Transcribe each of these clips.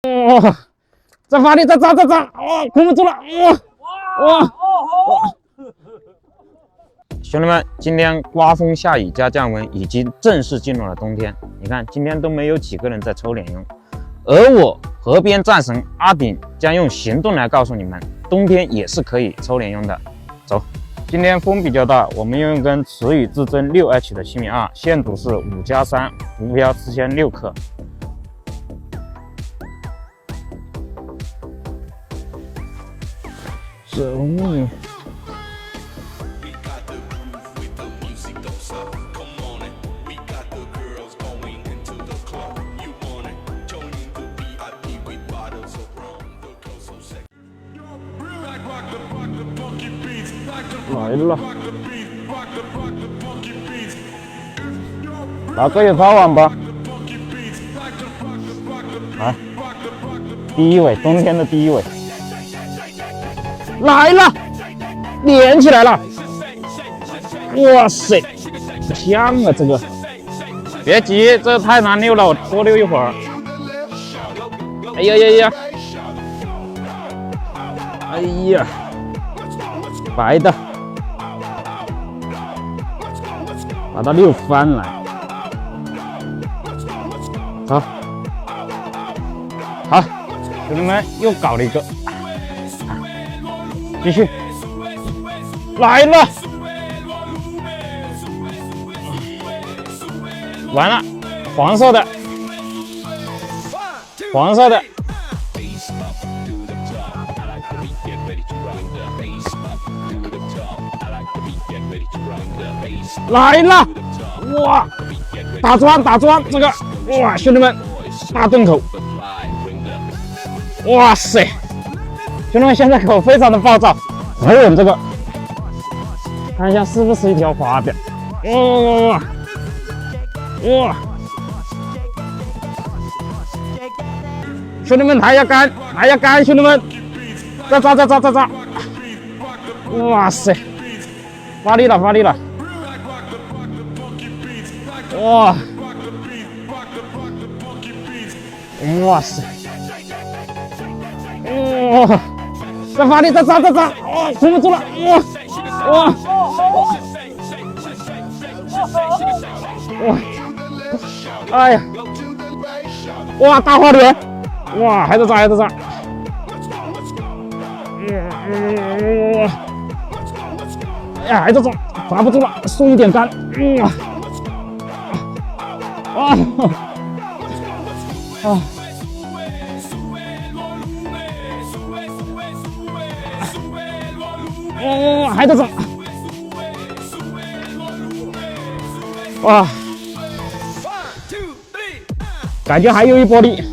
哇！再发力，再扎！哇，控不住了！哇！兄弟们，今天刮风下雨加降温，已经正式进入了冬天。你看，今天都没有几个人在抽脸用，而我河边战神阿炳将用行动来告诉你们，冬天也是可以抽脸用的。走，今天风比较大，我们用一根慈雨至臻 6H 的7.2，线度是5+3，浮标支签6克。走你！来了，把这也擦完吧。来，第一尾，冬天的第一尾来了，连起来了！哇塞，香啊这个！别急，这太难溜了，我多溜一会儿。哎呀呀呀！哎呀，白的。把它溜翻来，好，好，兄弟们又搞了一个，继续，来了，完了，黄色的，黄色的，来了！哇，打桩，这个哇，兄弟们，大洞口！哇塞，兄弟们，现在口非常的暴躁，很稳这个，看一下是不是一条花表？哇！兄弟们，抬下杆，兄弟们，再扎！哇塞，发力了！哇塞！再发力，再扎！控不住了！哎呀！哇，大花莲！哇，还在扎！哎呀，还在扎不住了，松一点杆！还在扎！哇，感觉还有一波力。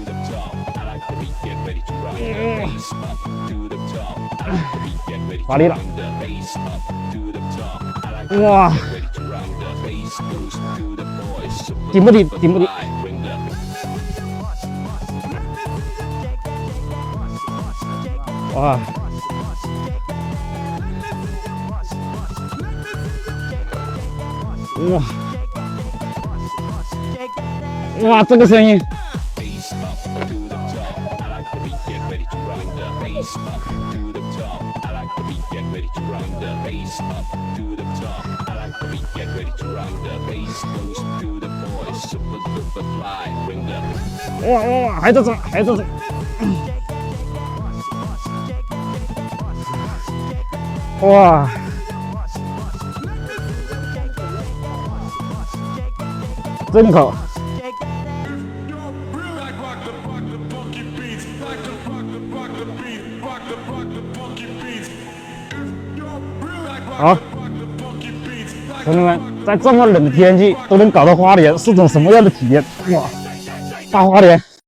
发力了！哇，顶不顶？哇！哇，这个声音！哇，还在扎！哇！真口！好，兄弟们，在这么冷的天气都能搞到花莲，是种什么样的体验？哇，大花莲！